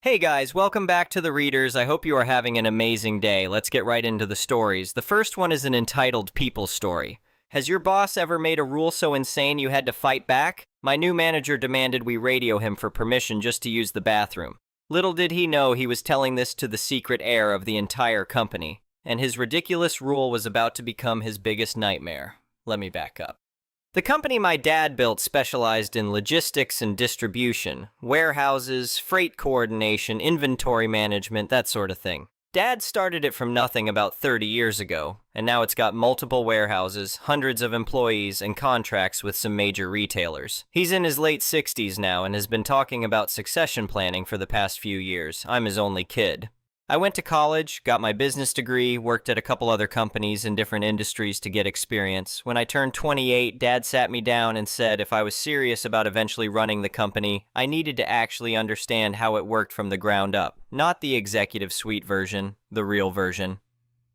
Hey guys, welcome back to the Readers. I hope you are having an amazing day. Let's get right into the stories. The first one is an entitled People Story. Has your boss ever made a rule so insane you had to fight back? My new manager demanded we radio him for permission just to use the bathroom. Little did he know he was telling this to the secret heir of the entire company, and his ridiculous rule was about to become his biggest nightmare. Let me back up. The company my dad built specialized in logistics and distribution, warehouses, freight coordination, inventory management, that sort of thing. Dad started it from nothing about 30 years ago, and now it's got multiple warehouses, hundreds of employees, and contracts with some major retailers. He's in his late 60s now and has been talking about succession planning for the past few years. I'm his only kid. I went to college, got my business degree, worked at a couple other companies in different industries to get experience. When I turned 28, Dad sat me down and said if I was serious about eventually running the company, I needed to actually understand how it worked from the ground up, not the executive suite version, the real version.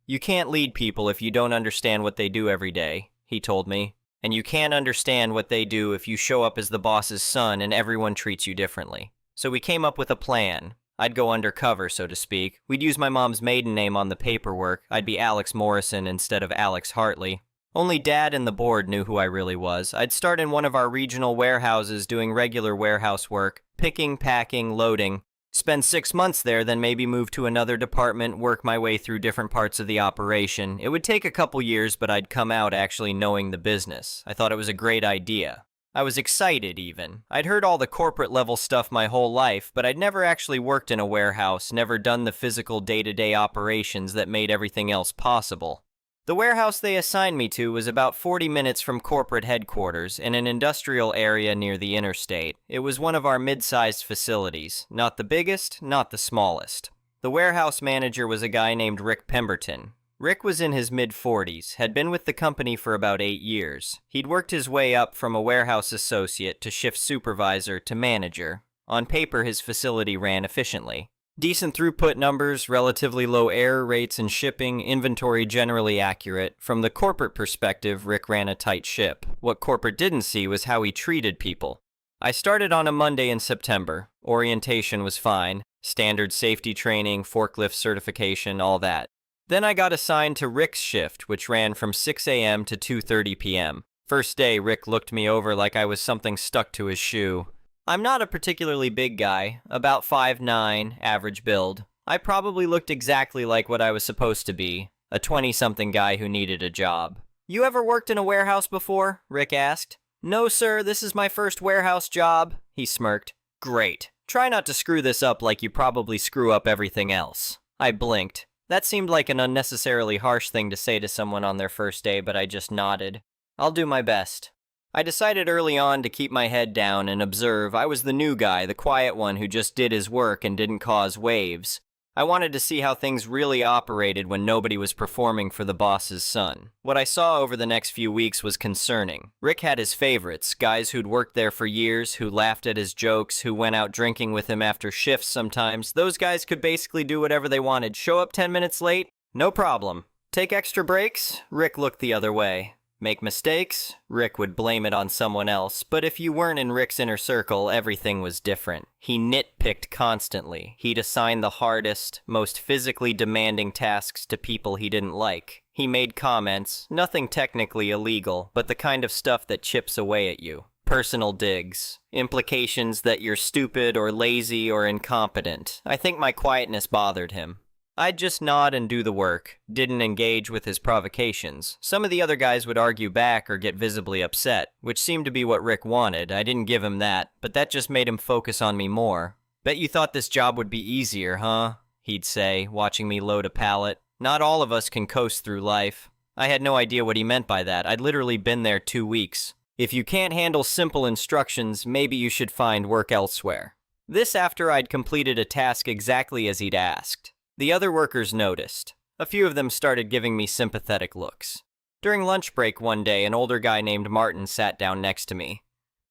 You can't lead people if you don't understand what they do every day, he told me. And you can't understand what they do if you show up as the boss's son and everyone treats you differently. So we came up with a plan. I'd go undercover, so to speak. We'd use my mom's maiden name on the paperwork. I'd be Alex Morrison instead of Alex Hartley. Only Dad and the board knew who I really was. I'd start in one of our regional warehouses doing regular warehouse work, picking, packing, loading. Spend 6 months there, then maybe move to another department, work my way through different parts of the operation. It would take a couple years, but I'd come out actually knowing the business. I thought it was a great idea. I was excited, even. I'd heard all the corporate-level stuff my whole life, but I'd never actually worked in a warehouse, never done the physical day-to-day operations that made everything else possible. The warehouse they assigned me to was about 40 minutes from corporate headquarters, in an industrial area near the interstate. It was one of our mid-sized facilities. Not the biggest, not the smallest. The warehouse manager was a guy named Rick Pemberton. Rick was in his mid-40s, had been with the company for about 8 years. He'd worked his way up from a warehouse associate to shift supervisor to manager. On paper, his facility ran efficiently. Decent throughput numbers, relatively low error rates in shipping, inventory generally accurate. From the corporate perspective, Rick ran a tight ship. What corporate didn't see was how he treated people. I started on a Monday in September. Orientation was fine. Standard safety training, forklift certification, all that. Then I got assigned to Rick's shift, which ran from 6 a.m. to 2:30 p.m. First day, Rick looked me over like I was something stuck to his shoe. I'm not a particularly big guy, about 5'9", average build. I probably looked exactly like what I was supposed to be, a 20-something guy who needed a job. "You ever worked in a warehouse before?" Rick asked. "No, sir, this is my first warehouse job," he smirked. "Great. Try not to screw this up like you probably screw up everything else." I blinked. That seemed like an unnecessarily harsh thing to say to someone on their first day, but I just nodded. "I'll do my best." I decided early on to keep my head down and observe. I was the new guy, the quiet one who just did his work and didn't cause waves. I wanted to see how things really operated when nobody was performing for the boss's son. What I saw over the next few weeks was concerning. Rick had his favorites, guys who'd worked there for years, who laughed at his jokes, who went out drinking with him after shifts sometimes. Those guys could basically do whatever they wanted. Show up 10 minutes late? No problem. Take extra breaks? Rick looked the other way. Make mistakes? Rick would blame it on someone else, but if you weren't in Rick's inner circle, everything was different. He nitpicked constantly. He'd assign the hardest, most physically demanding tasks to people he didn't like. He made comments, nothing technically illegal, but the kind of stuff that chips away at you. Personal digs. Implications that you're stupid or lazy or incompetent. I think my quietness bothered him. I'd just nod and do the work, didn't engage with his provocations. Some of the other guys would argue back or get visibly upset, which seemed to be what Rick wanted. I didn't give him that, but that just made him focus on me more. "Bet you thought this job would be easier, huh?" he'd say, watching me load a pallet. "Not all of us can coast through life." I had no idea what he meant by that. I'd literally been there 2 weeks. "If you can't handle simple instructions, maybe you should find work elsewhere." This after I'd completed a task exactly as he'd asked. The other workers noticed. A few of them started giving me sympathetic looks. During lunch break one day, an older guy named Martin sat down next to me.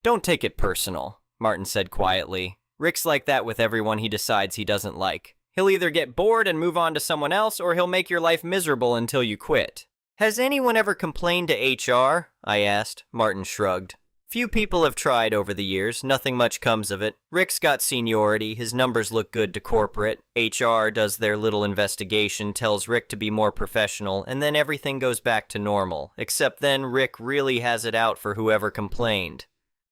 "Don't take it personal," Martin said quietly. "Rick's like that with everyone he decides he doesn't like. He'll either get bored and move on to someone else, or he'll make your life miserable until you quit." "Has anyone ever complained to HR?" I asked. Martin shrugged. Few people have tried over the years, nothing much comes of it. Rick's got seniority, his numbers look good to corporate, HR does their little investigation, tells Rick to be more professional, and then everything goes back to normal. Except then Rick really has it out for whoever complained.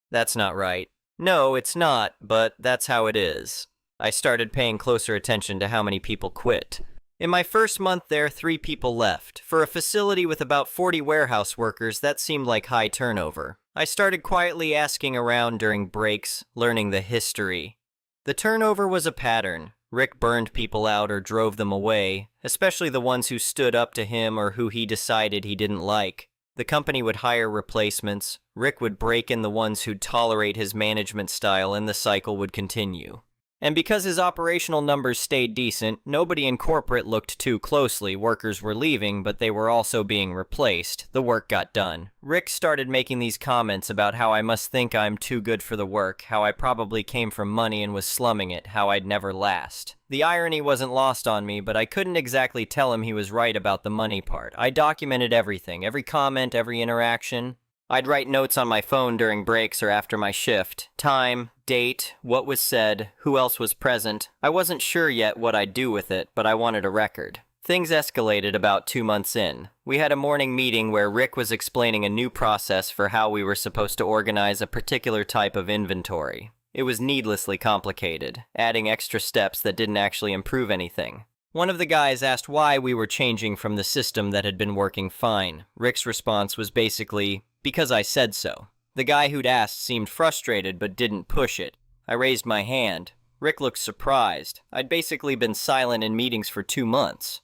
That's not right. No, it's not, but that's how it is. I started paying closer attention to how many people quit. In my first month there, 3 people left. For a facility with about 40 warehouse workers, that seemed like high turnover. I started quietly asking around during breaks, learning the history. The turnover was a pattern. Rick burned people out or drove them away, especially the ones who stood up to him or who he decided he didn't like. The company would hire replacements. Rick would break in the ones who'd tolerate his management style, and the cycle would continue. And because his operational numbers stayed decent, nobody in corporate looked too closely. Workers were leaving, but they were also being replaced. The work got done. Rick started making these comments about how I must think I'm too good for the work, how I probably came from money and was slumming it, how I'd never last. The irony wasn't lost on me, but I couldn't exactly tell him he was right about the money part. I documented everything, every comment, every interaction. I'd write notes on my phone during breaks or after my shift. Time, date, what was said, who else was present. I wasn't sure yet what I'd do with it, but I wanted a record. Things escalated about 2 months in. We had a morning meeting where Rick was explaining a new process for how we were supposed to organize a particular type of inventory. It was needlessly complicated, adding extra steps that didn't actually improve anything. One of the guys asked why we were changing from the system that had been working fine. Rick's response was basically, because I said so. The guy who'd asked seemed frustrated but didn't push it. I raised my hand. Rick looked surprised. I'd basically been silent in meetings for 2 months.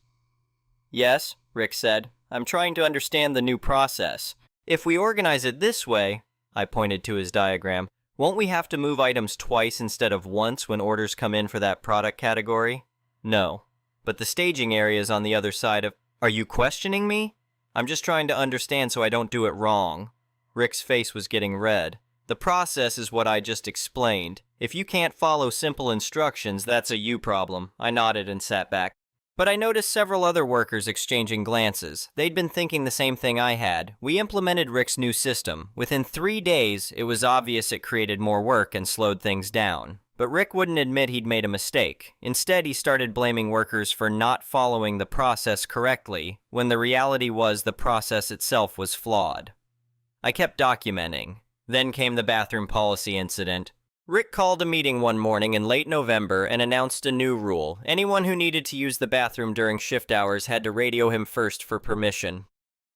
Yes, Rick said. I'm trying to understand the new process. If we organize it this way, I pointed to his diagram, won't we have to move items twice instead of once when orders come in for that product category? No. But the staging area is on the other side of... Are you questioning me? I'm just trying to understand so I don't do it wrong. Rick's face was getting red. The process is what I just explained. If you can't follow simple instructions, that's a you problem. I nodded and sat back. But I noticed several other workers exchanging glances. They'd been thinking the same thing I had. We implemented Rick's new system. Within 3 days, it was obvious it created more work and slowed things down. But Rick wouldn't admit he'd made a mistake. Instead, he started blaming workers for not following the process correctly, when the reality was the process itself was flawed. I kept documenting. Then came the bathroom policy incident. Rick called a meeting one morning in late November and announced a new rule. Anyone who needed to use the bathroom during shift hours had to radio him first for permission.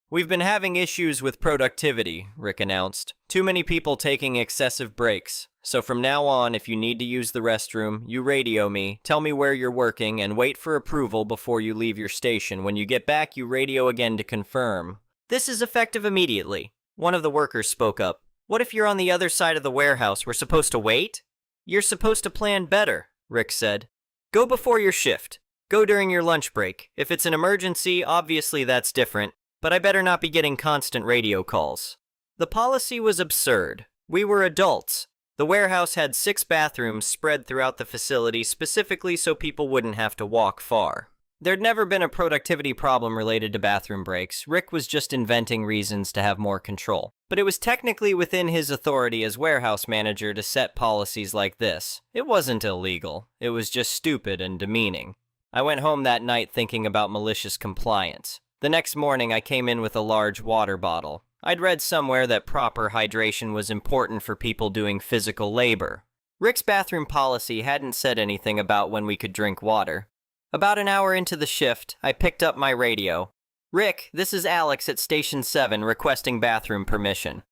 We've been having issues with productivity, Rick announced. Too many people taking excessive breaks. So from now on, if you need to use the restroom, you radio me, tell me where you're working, and wait for approval before you leave your station. When you get back, you radio again to confirm. This is effective immediately. One of the workers spoke up. What if you're on the other side of the warehouse? We're supposed to wait? You're supposed to plan better, Rick said. Go before your shift. Go during your lunch break. If it's an emergency, obviously that's different, but I better not be getting constant radio calls. The policy was absurd. We were adults. The warehouse had 6 bathrooms spread throughout the facility specifically so people wouldn't have to walk far. There'd never been a productivity problem related to bathroom breaks. Rick was just inventing reasons to have more control. But it was technically within his authority as warehouse manager to set policies like this. It wasn't illegal. It was just stupid and demeaning. I went home that night thinking about malicious compliance. The next morning I came in with a large water bottle. I'd read somewhere that proper hydration was important for people doing physical labor. Rick's bathroom policy hadn't said anything about when we could drink water. About an hour into the shift, I picked up my radio. Rick, this is Alex at Station 7 requesting bathroom permission.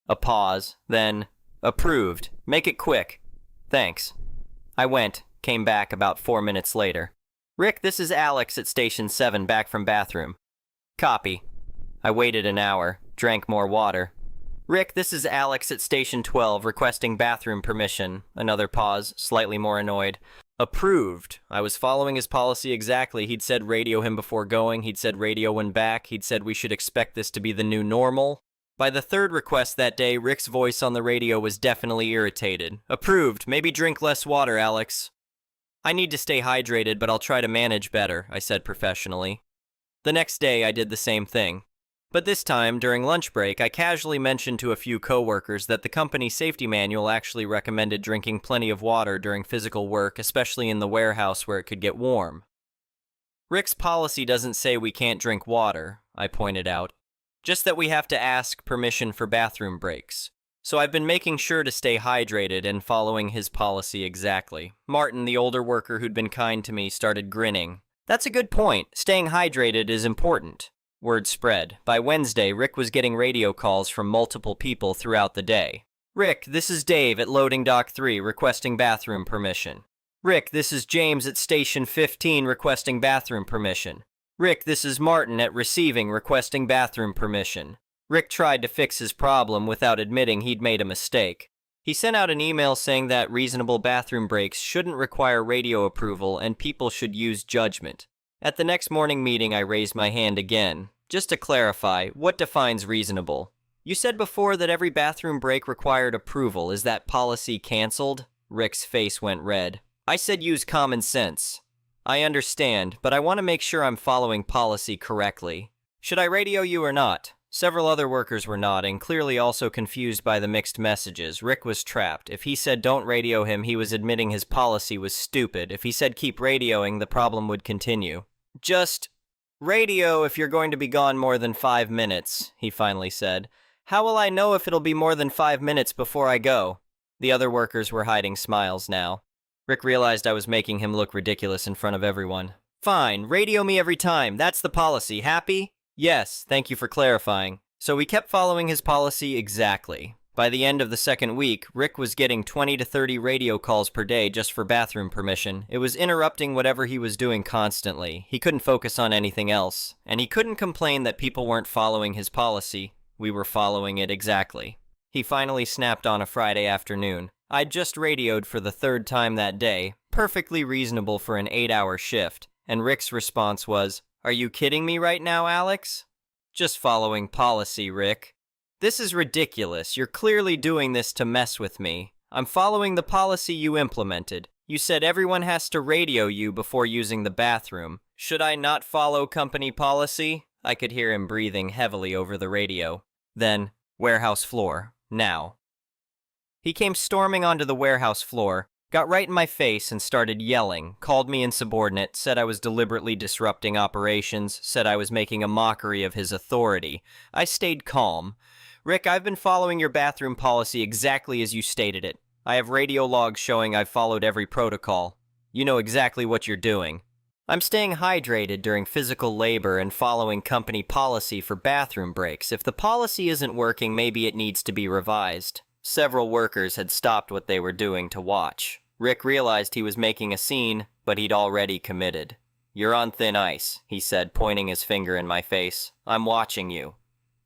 A pause, then, approved. Make it quick. Thanks. I went, came back about 4 minutes later. Rick, this is Alex at Station 7 back from bathroom. Copy. I waited an hour, drank more water. Rick, this is Alex at Station 12 requesting bathroom permission. Another pause, slightly more annoyed. Approved. I was following his policy exactly. He'd said radio him before going. He'd said radio when back. He'd said we should expect this to be the new normal. By the 3rd request that day, Rick's voice on the radio was definitely irritated. Approved. Maybe drink less water, Alex. I need to stay hydrated, but I'll try to manage better, I said professionally. The next day, I did the same thing. But this time, during lunch break, I casually mentioned to a few coworkers that the company safety manual actually recommended drinking plenty of water during physical work, especially in the warehouse where it could get warm. Rick's policy doesn't say we can't drink water, I pointed out, just that we have to ask permission for bathroom breaks. So I've been making sure to stay hydrated and following his policy exactly. Martin, the older worker who'd been kind to me, started grinning. That's a good point. Staying hydrated is important. Word spread. By Wednesday, Rick was getting radio calls from multiple people throughout the day. Rick, this is Dave at Loading Dock 3 requesting bathroom permission. Rick, this is James at Station 15 requesting bathroom permission. Rick, this is Martin at Receiving requesting bathroom permission. Rick tried to fix his problem without admitting he'd made a mistake. He sent out an email saying that reasonable bathroom breaks shouldn't require radio approval and people should use judgment. At the next morning meeting, I raised my hand again. Just to clarify, what defines reasonable? You said before that every bathroom break required approval. Is that policy canceled? Rick's face went red. I said use common sense. I understand, but I want to make sure I'm following policy correctly. Should I radio you or not? Several other workers were nodding, clearly also confused by the mixed messages. Rick was trapped. If he said don't radio him, he was admitting his policy was stupid. If he said keep radioing, the problem would continue. Just radio if you're going to be gone more than 5 minutes, he finally said. How will I know if it'll be more than 5 minutes before I go? The other workers were hiding smiles now. Rick realized I was making him look ridiculous in front of everyone. Fine, radio me every time. That's the policy. Happy? Yes, thank you for clarifying. So we kept following his policy exactly. By the end of the second week, Rick was getting 20 to 30 radio calls per day just for bathroom permission. It was interrupting whatever he was doing constantly. He couldn't focus on anything else. And he couldn't complain that people weren't following his policy. We were following it exactly. He finally snapped on a Friday afternoon. I'd just radioed for the third time that day, perfectly reasonable for an 8-hour shift. And Rick's response was, "Are you kidding me right now, Alex?" Just following policy, Rick. This is ridiculous. You're clearly doing this to mess with me. I'm following the policy you implemented. You said everyone has to radio you before using the bathroom. Should I not follow company policy? I could hear him breathing heavily over the radio. Then, warehouse floor. Now. He came storming onto the warehouse floor, got right in my face and started yelling, called me insubordinate, said I was deliberately disrupting operations, said I was making a mockery of his authority. I stayed calm. Rick, I've been following your bathroom policy exactly as you stated it. I have radio logs showing I've followed every protocol. You know exactly what you're doing. I'm staying hydrated during physical labor and following company policy for bathroom breaks. If the policy isn't working, maybe it needs to be revised. Several workers had stopped what they were doing to watch. Rick realized he was making a scene, but he'd already committed. You're on thin ice, he said, pointing his finger in my face. I'm watching you.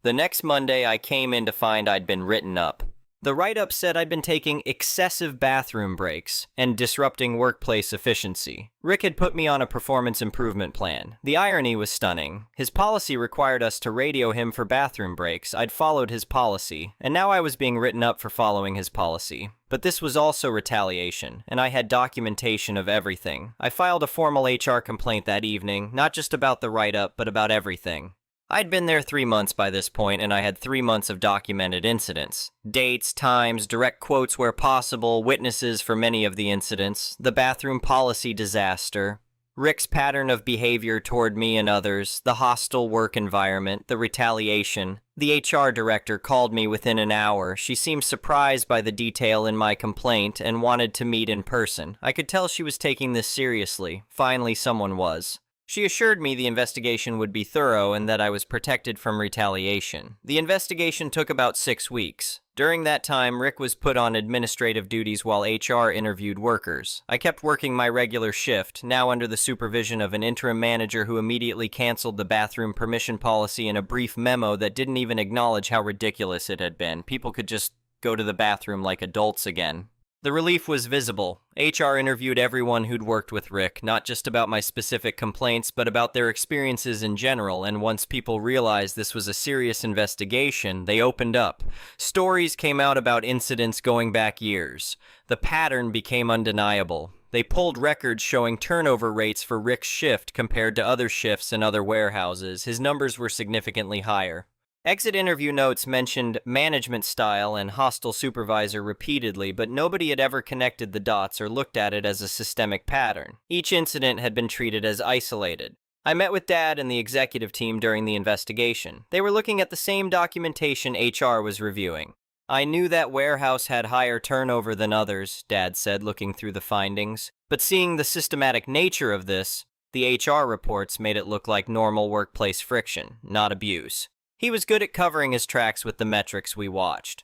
The next Monday, I came in to find I'd been written up. The write-up said I'd been taking excessive bathroom breaks and disrupting workplace efficiency. Rick had put me on a performance improvement plan. The irony was stunning. His policy required us to radio him for bathroom breaks. I'd followed his policy, and now I was being written up for following his policy. But this was also retaliation, and I had documentation of everything. I filed a formal HR complaint that evening, not just about the write-up, but about everything. I'd been there 3 months by this point, and I had 3 months of documented incidents. Dates, times, direct quotes where possible, witnesses for many of the incidents, the bathroom policy disaster, Rick's pattern of behavior toward me and others, the hostile work environment, the retaliation. The HR director called me within an hour. She seemed surprised by the detail in my complaint and wanted to meet in person. I could tell she was taking this seriously. Finally, someone was. She assured me the investigation would be thorough and that I was protected from retaliation. The investigation took about 6 weeks. During that time, Rick was put on administrative duties while HR interviewed workers. I kept working my regular shift, now under the supervision of an interim manager who immediately canceled the bathroom permission policy in a brief memo that didn't even acknowledge how ridiculous it had been. People could just go to the bathroom like adults again. The relief was visible. HR interviewed everyone who'd worked with Rick, not just about my specific complaints, but about their experiences in general, and once people realized this was a serious investigation, they opened up. Stories came out about incidents going back years. The pattern became undeniable. They pulled records showing turnover rates for Rick's shift compared to other shifts in other warehouses. His numbers were significantly higher. Exit interview notes mentioned management style and hostile supervisor repeatedly, but nobody had ever connected the dots or looked at it as a systemic pattern. Each incident had been treated as isolated. I met with Dad and the executive team during the investigation. They were looking at the same documentation HR was reviewing. I knew that warehouse had higher turnover than others, Dad said, looking through the findings. But seeing the systematic nature of this, the HR reports made it look like normal workplace friction, not abuse. He was good at covering his tracks with the metrics we watched.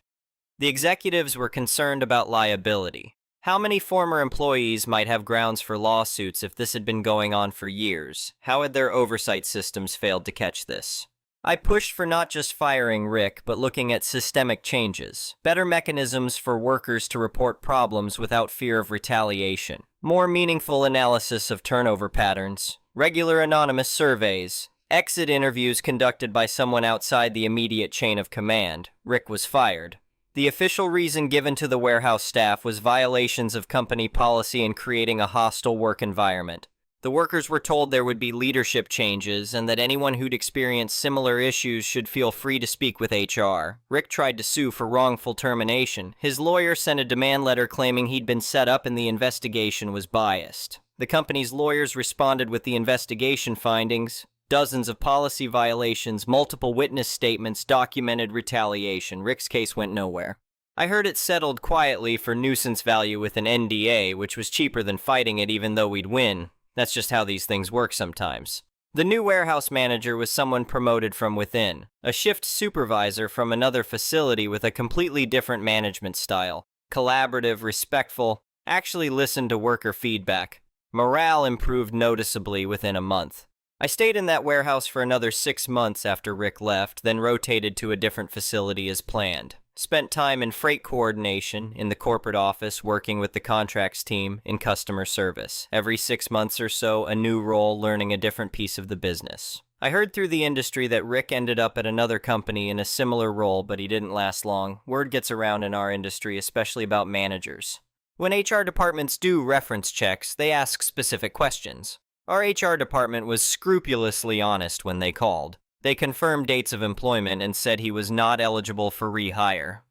The executives were concerned about liability. How many former employees might have grounds for lawsuits if this had been going on for years? How had their oversight systems failed to catch this? I pushed for not just firing Rick, but looking at systemic changes. Better mechanisms for workers to report problems without fear of retaliation. More meaningful analysis of turnover patterns. Regular anonymous surveys. Exit interviews conducted by someone outside the immediate chain of command. Rick was fired. The official reason given to the warehouse staff was violations of company policy and creating a hostile work environment. The workers were told there would be leadership changes and that anyone who'd experienced similar issues should feel free to speak with HR. Rick tried to sue for wrongful termination. His lawyer sent a demand letter claiming he'd been set up and the investigation was biased. The company's lawyers responded with the investigation findings. Dozens of policy violations, multiple witness statements, documented retaliation. Rick's case went nowhere. I heard it settled quietly for nuisance value with an NDA, which was cheaper than fighting it even though we'd win. That's just how these things work sometimes. The new warehouse manager was someone promoted from within, a shift supervisor from another facility with a completely different management style. Collaborative, respectful, actually listened to worker feedback. Morale improved noticeably within a month. I stayed in that warehouse for another 6 months after Rick left, then rotated to a different facility as planned. Spent time in freight coordination, in the corporate office, working with the contracts team, in customer service. Every 6 months or so, a new role, learning a different piece of the business. I heard through the industry that Rick ended up at another company in a similar role, but he didn't last long. Word gets around in our industry, especially about managers. When HR departments do reference checks, they ask specific questions. Our HR department was scrupulously honest when they called. They confirmed dates of employment and said he was not eligible for rehire.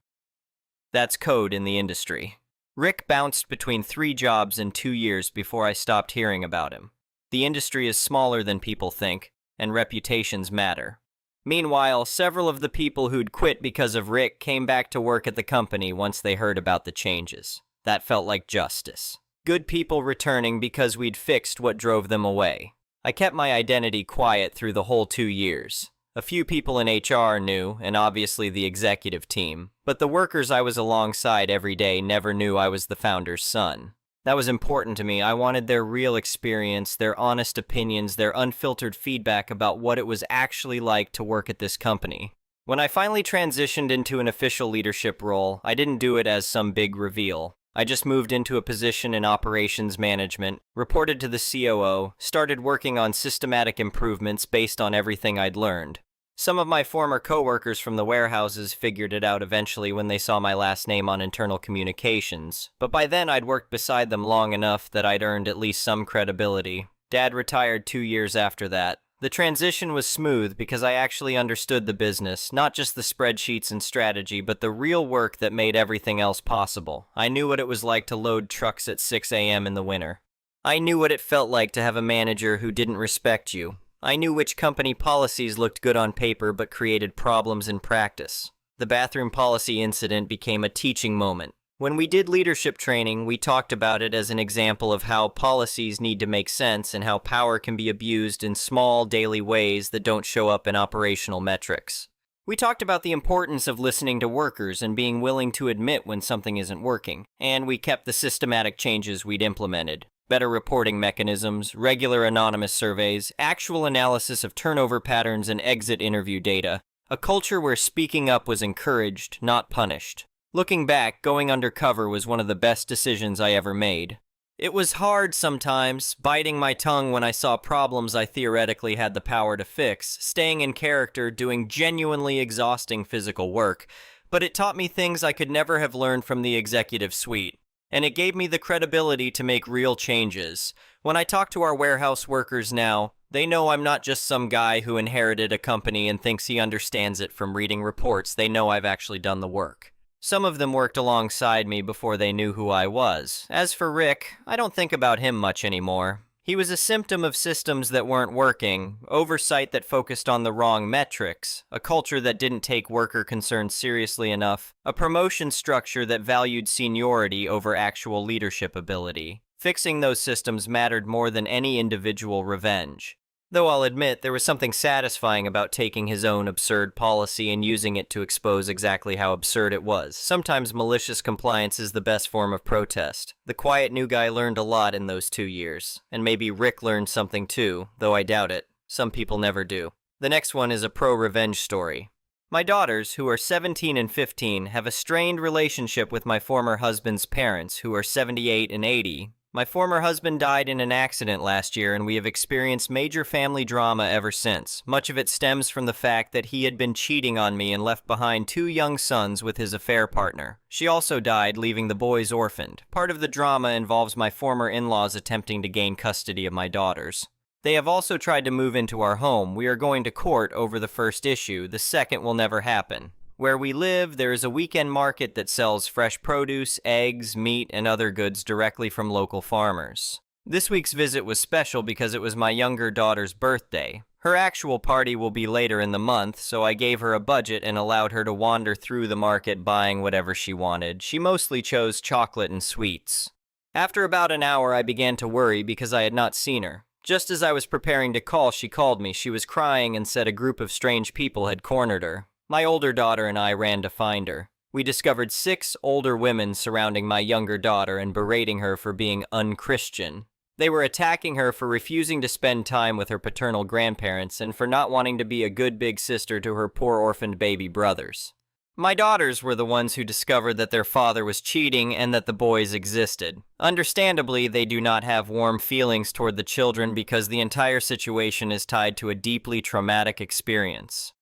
That's code in the industry. Rick bounced between 3 jobs in 2 years before I stopped hearing about him. The industry is smaller than people think, and reputations matter. Meanwhile, several of the people who'd quit because of Rick came back to work at the company once they heard about the changes. That felt like justice. Good people returning because we'd fixed what drove them away. I kept my identity quiet through the whole 2 years. A few people in HR knew, and obviously the executive team, but the workers I was alongside every day never knew I was the founder's son. That was important to me. I wanted their real experience, their honest opinions, their unfiltered feedback about what it was actually like to work at this company. When I finally transitioned into an official leadership role, I didn't do it as some big reveal. I just moved into a position in operations management, reported to the COO, started working on systematic improvements based on everything I'd learned. Some of my former coworkers from the warehouses figured it out eventually when they saw my last name on internal communications, but by then I'd worked beside them long enough that I'd earned at least some credibility. Dad retired 2 years after that. The transition was smooth because I actually understood the business, not just the spreadsheets and strategy, but the real work that made everything else possible. I knew what it was like to load trucks at 6 a.m. in the winter. I knew what it felt like to have a manager who didn't respect you. I knew which company policies looked good on paper but created problems in practice. The bathroom policy incident became a teaching moment. When we did leadership training, we talked about it as an example of how policies need to make sense and how power can be abused in small, daily ways that don't show up in operational metrics. We talked about the importance of listening to workers and being willing to admit when something isn't working, and we kept the systematic changes we'd implemented. Better reporting mechanisms, regular anonymous surveys, actual analysis of turnover patterns and exit interview data. A culture where speaking up was encouraged, not punished. Looking back, going undercover was one of the best decisions I ever made. It was hard sometimes, biting my tongue when I saw problems I theoretically had the power to fix, staying in character, doing genuinely exhausting physical work, but it taught me things I could never have learned from the executive suite. and it gave me the credibility to make real changes. When I talk to our warehouse workers now, they know I'm not just some guy who inherited a company and thinks he understands it from reading reports. They know I've actually done the work. Some of them worked alongside me before they knew who I was. As for Rick, I don't think about him much anymore. He was a symptom of systems that weren't working, oversight that focused on the wrong metrics, a culture that didn't take worker concerns seriously enough, a promotion structure that valued seniority over actual leadership ability. Fixing those systems mattered more than any individual revenge. Though I'll admit there was something satisfying about taking his own absurd policy and using it to expose exactly how absurd it was. Sometimes malicious compliance is the best form of protest. The quiet new guy learned a lot in those 2 years. And maybe Rick learned something too, though I doubt it. Some people never do. The next one is a pro-revenge story. My daughters, who are 17 and 15, have a strained relationship with my former husband's parents, who are 78 and 80. My former husband died in an accident last year, and we have experienced major family drama ever since. Much of it stems from the fact that he had been cheating on me and left behind 2 young sons with his affair partner. She also died, leaving the boys orphaned. Part of the drama involves my former in-laws attempting to gain custody of my daughters. They have also tried to move into our home. We are going to court over the first issue. The second will never happen. Where we live, there is a weekend market that sells fresh produce, eggs, meat, and other goods directly from local farmers. This week's visit was special because it was my younger daughter's birthday. Her actual party will be later in the month, so I gave her a budget and allowed her to wander through the market buying whatever she wanted. She mostly chose chocolate and sweets. After about an hour, I began to worry because I had not seen her. Just as I was preparing to call, she called me. She was crying and said a group of strange people had cornered her. My older daughter and I ran to find her. We discovered 6 older women surrounding my younger daughter and berating her for being unchristian. They were attacking her for refusing to spend time with her paternal grandparents and for not wanting to be a good big sister to her poor orphaned baby brothers. My daughters were the ones who discovered that their father was cheating and that the boys existed. Understandably, they do not have warm feelings toward the children because the entire situation is tied to a deeply traumatic experience.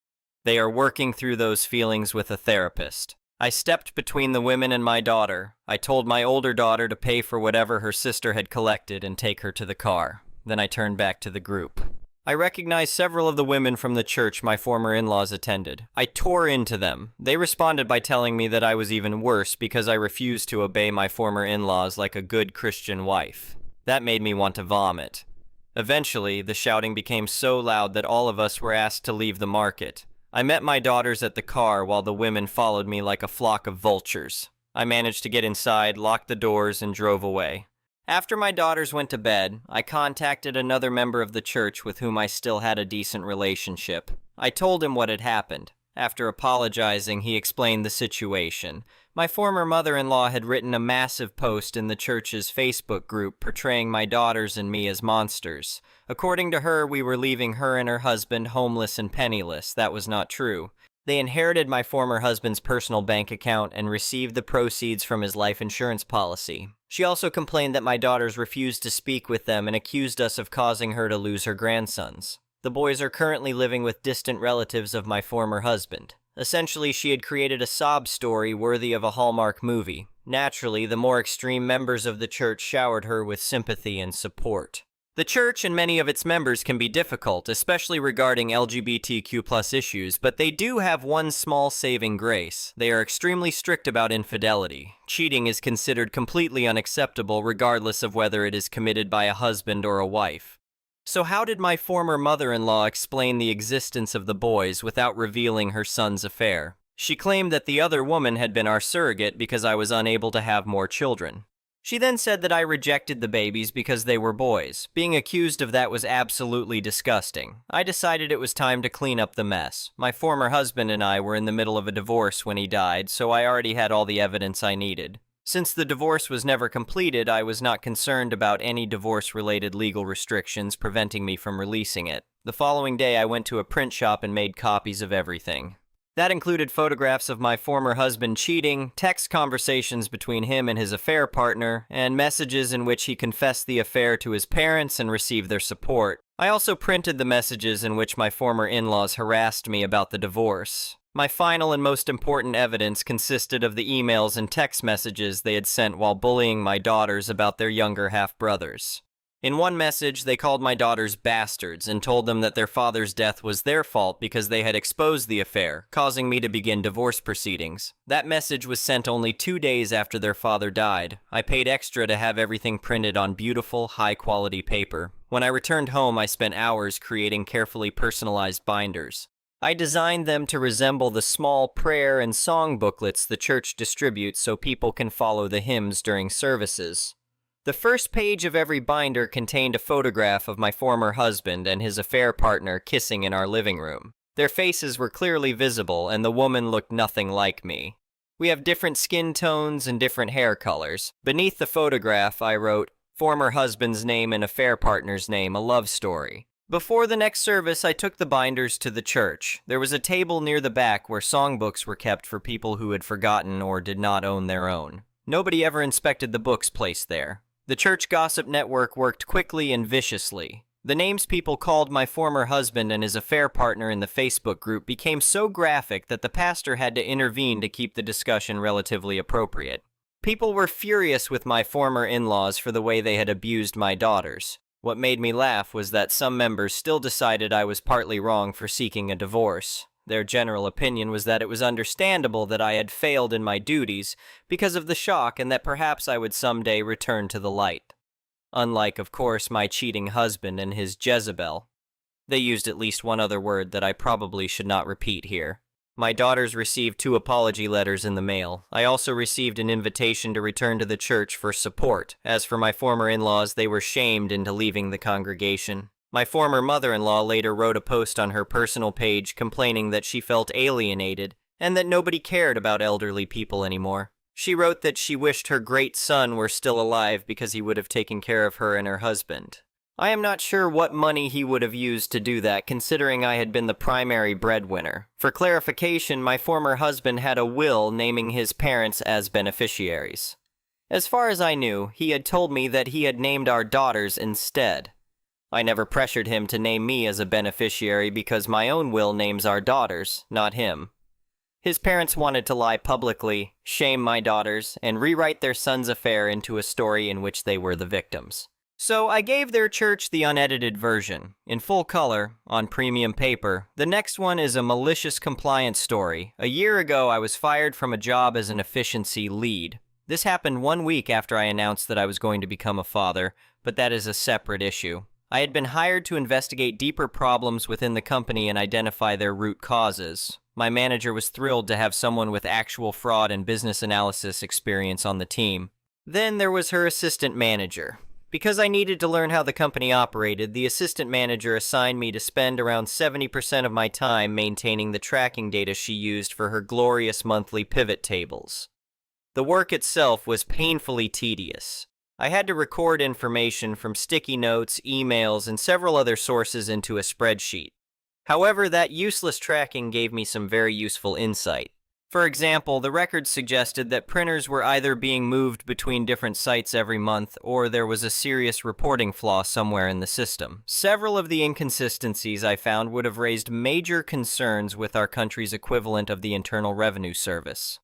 They are working through those feelings with a therapist. I stepped between the women and my daughter. I told my older daughter to pay for whatever her sister had collected and take her to the car. Then I turned back to the group. I recognized several of the women from the church my former in-laws attended. I tore into them. They responded by telling me that I was even worse because I refused to obey my former in-laws like a good Christian wife. That made me want to vomit. Eventually, the shouting became so loud that all of us were asked to leave the market. I met my daughters at the car while the women followed me like a flock of vultures. I managed to get inside, locked the doors, and drove away. After my daughters went to bed, I contacted another member of the church with whom I still had a decent relationship. I told him what had happened. After apologizing, he explained the situation. My former mother-in-law had written a massive post in the church's Facebook group portraying my daughters and me as monsters. According to her, we were leaving her and her husband homeless and penniless. That was not true. They inherited my former husband's personal bank account and received the proceeds from his life insurance policy. She also complained that my daughters refused to speak with them and accused us of causing her to lose her grandsons. The boys are currently living with distant relatives of my former husband. Essentially, she had created a sob story worthy of a Hallmark movie. Naturally, the more extreme members of the church showered her with sympathy and support. The church and many of its members can be difficult, especially regarding LGBTQ+ issues, but they do have one small saving grace. They are extremely strict about infidelity. Cheating is considered completely unacceptable regardless of whether it is committed by a husband or a wife. So how did my former mother-in-law explain the existence of the boys without revealing her son's affair? She claimed that the other woman had been our surrogate because I was unable to have more children. She then said that I rejected the babies because they were boys. Being accused of that was absolutely disgusting. I decided it was time to clean up the mess. My former husband and I were in the middle of a divorce when he died, so I already had all the evidence I needed. Since the divorce was never completed, I was not concerned about any divorce-related legal restrictions preventing me from releasing it. The following day, I went to a print shop and made copies of everything. That included photographs of my former husband cheating, text conversations between him and his affair partner, and messages in which he confessed the affair to his parents and received their support. I also printed the messages in which my former in-laws harassed me about the divorce. My final and most important evidence consisted of the emails and text messages they had sent while bullying my daughters about their younger half-brothers. In one message, they called my daughters bastards and told them that their father's death was their fault because they had exposed the affair, causing me to begin divorce proceedings. That message was sent only 2 days after their father died. I paid extra to have everything printed on beautiful, high-quality paper. When I returned home, I spent hours creating carefully personalized binders. I designed them to resemble the small prayer and song booklets the church distributes so people can follow the hymns during services. The first page of every binder contained a photograph of my former husband and his affair partner kissing in our living room. Their faces were clearly visible, and the woman looked nothing like me. We have different skin tones and different hair colors. Beneath the photograph, I wrote, "Former husband's name and affair partner's name, a love story." Before the next service, I took the binders to the church. There was a table near the back where songbooks were kept for people who had forgotten or did not own their own. Nobody ever inspected the books placed there. The church gossip network worked quickly and viciously. The names people called my former husband and his affair partner in the Facebook group became so graphic that the pastor had to intervene to keep the discussion relatively appropriate. People were furious with my former in-laws for the way they had abused my daughters. What made me laugh was that some members still decided I was partly wrong for seeking a divorce. Their general opinion was that it was understandable that I had failed in my duties because of the shock and that perhaps I would someday return to the light. Unlike, of course, my cheating husband and his Jezebel. They used at least one other word that I probably should not repeat here. My daughters received 2 apology letters in the mail. I also received an invitation to return to the church for support. As for my former in-laws, they were shamed into leaving the congregation. My former mother-in-law later wrote a post on her personal page complaining that she felt alienated and that nobody cared about elderly people anymore. She wrote that she wished her great son were still alive because he would have taken care of her and her husband. I am not sure what money he would have used to do that, considering I had been the primary breadwinner. For clarification, my former husband had a will naming his parents as beneficiaries. As far as I knew, he had told me that he had named our daughters instead. I never pressured him to name me as a beneficiary because my own will names our daughters, not him. His parents wanted to lie publicly, shame my daughters, and rewrite their son's affair into a story in which they were the victims. So I gave their church the unedited version, in full color, on premium paper. The next one is a malicious compliance story. A year ago, I was fired from a job as an efficiency lead. This happened 1 week after I announced that I was going to become a father, but that is a separate issue. I had been hired to investigate deeper problems within the company and identify their root causes. My manager was thrilled to have someone with actual fraud and business analysis experience on the team. Then there was her assistant manager. Because I needed to learn how the company operated, the assistant manager assigned me to spend around 70% of my time maintaining the tracking data she used for her glorious monthly pivot tables. The work itself was painfully tedious. I had to record information from sticky notes, emails, and several other sources into a spreadsheet. However, that useless tracking gave me some very useful insight. For example, the records suggested that printers were either being moved between different sites every month, or there was a serious reporting flaw somewhere in the system. Several of the inconsistencies I found would have raised major concerns with our country's equivalent of the Internal Revenue Service.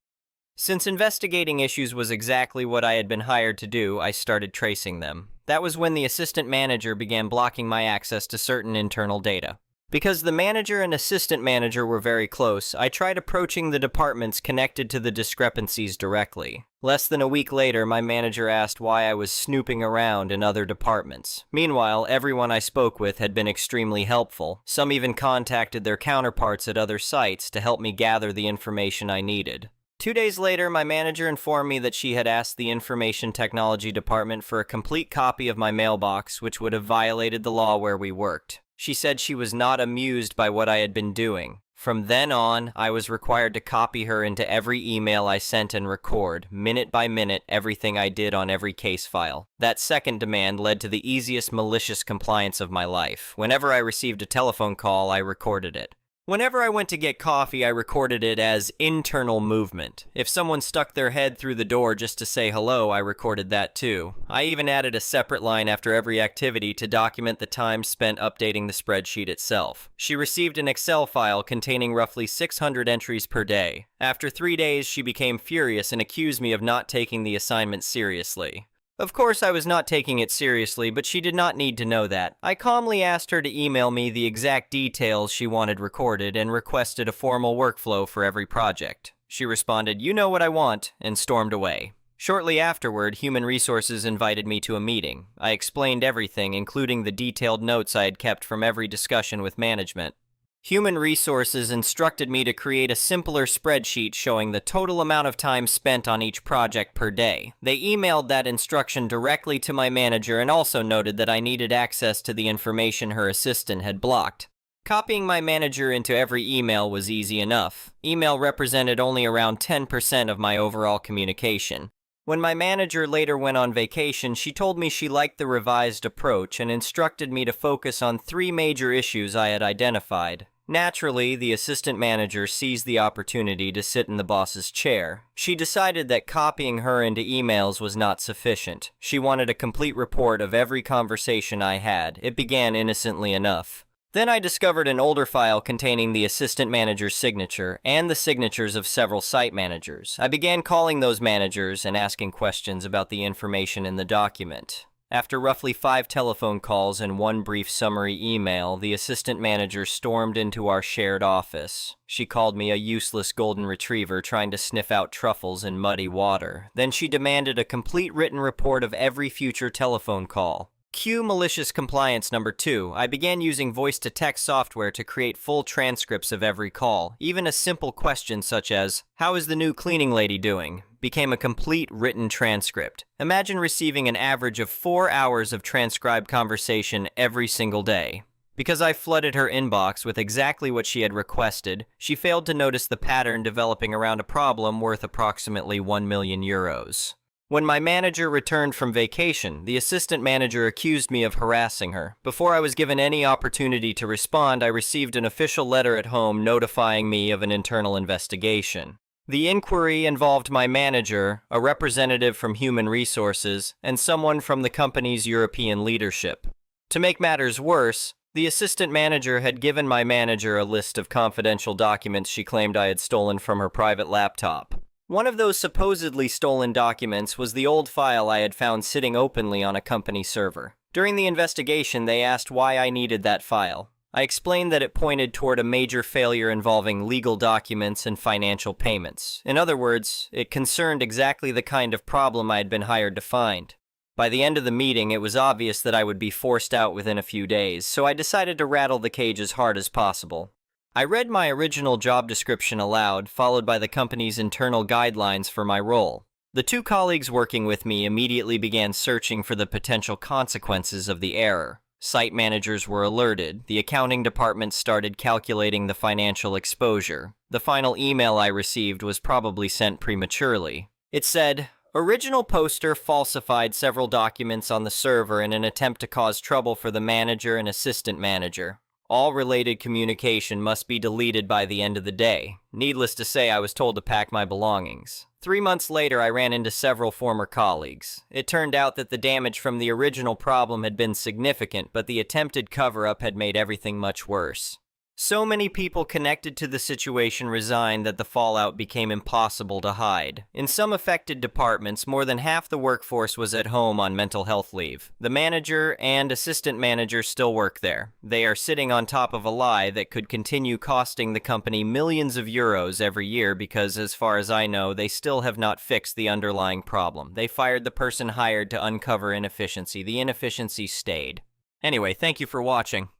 Since investigating issues was exactly what I had been hired to do, I started tracing them. That was when the assistant manager began blocking my access to certain internal data. Because the manager and assistant manager were very close, I tried approaching the departments connected to the discrepancies directly. Less than a week later, my manager asked why I was snooping around in other departments. Meanwhile, everyone I spoke with had been extremely helpful. Some even contacted their counterparts at other sites to help me gather the information I needed. 2 days later, my manager informed me that she had asked the Information Technology Department for a complete copy of my mailbox, which would have violated the law where we worked. She said she was not amused by what I had been doing. From then on, I was required to copy her into every email I sent and record, minute by minute, everything I did on every case file. That second demand led to the easiest malicious compliance of my life. Whenever I received a telephone call, I recorded it. Whenever I went to get coffee, I recorded it as internal movement. If someone stuck their head through the door just to say hello, I recorded that too. I even added a separate line after every activity to document the time spent updating the spreadsheet itself. She received an Excel file containing roughly 600 entries per day. After 3 days, she became furious and accused me of not taking the assignment seriously. Of course, I was not taking it seriously, but she did not need to know that. I calmly asked her to email me the exact details she wanted recorded and requested a formal workflow for every project. She responded, "You know what I want," and stormed away. Shortly afterward, Human Resources invited me to a meeting. I explained everything, including the detailed notes I had kept from every discussion with management. Human Resources instructed me to create a simpler spreadsheet showing the total amount of time spent on each project per day. They emailed that instruction directly to my manager and also noted that I needed access to the information her assistant had blocked. Copying my manager into every email was easy enough. Email represented only around 10% of my overall communication. When my manager later went on vacation, she told me she liked the revised approach and instructed me to focus on 3 major issues I had identified. Naturally, the assistant manager seized the opportunity to sit in the boss's chair. She decided that copying her into emails was not sufficient. She wanted a complete report of every conversation I had. It began innocently enough. Then I discovered an older file containing the assistant manager's signature and the signatures of several site managers. I began calling those managers and asking questions about the information in the document. After roughly 5 telephone calls and 1 brief summary email, the assistant manager stormed into our shared office. She called me a useless golden retriever trying to sniff out truffles in muddy water. Then she demanded a complete written report of every future telephone call. Cue malicious compliance number 2. I began using voice-to-text software to create full transcripts of every call. Even a simple question such as, "How is the new cleaning lady doing?" became a complete written transcript. Imagine receiving an average of 4 hours of transcribed conversation every single day. Because I flooded her inbox with exactly what she had requested, she failed to notice the pattern developing around a problem worth approximately 1 million euros. When my manager returned from vacation, the assistant manager accused me of harassing her. Before I was given any opportunity to respond, I received an official letter at home notifying me of an internal investigation. The inquiry involved my manager, a representative from Human Resources, and someone from the company's European leadership. To make matters worse, the assistant manager had given my manager a list of confidential documents she claimed I had stolen from her private laptop. One of those supposedly stolen documents was the old file I had found sitting openly on a company server. During the investigation, they asked why I needed that file. I explained that it pointed toward a major failure involving legal documents and financial payments. In other words, it concerned exactly the kind of problem I had been hired to find. By the end of the meeting, it was obvious that I would be forced out within a few days, so I decided to rattle the cage as hard as possible. I read my original job description aloud, followed by the company's internal guidelines for my role. The 2 colleagues working with me immediately began searching for the potential consequences of the error. Site managers were alerted. The accounting department started calculating the financial exposure. The final email I received was probably sent prematurely. It said, "Original poster falsified several documents on the server in an attempt to cause trouble for the manager and assistant manager. All related communication must be deleted by the end of the day." Needless to say, I was told to pack my belongings. 3 months later, I ran into several former colleagues. It turned out that the damage from the original problem had been significant, but the attempted cover-up had made everything much worse. So many people connected to the situation resigned that the fallout became impossible to hide. In some affected departments, more than half the workforce was at home on mental health leave. The manager and assistant manager still work there. They are sitting on top of a lie that could continue costing the company millions of euros every year because, as far as I know, they still have not fixed the underlying problem. They fired the person hired to uncover inefficiency. The inefficiency stayed. Anyway, thank you for watching.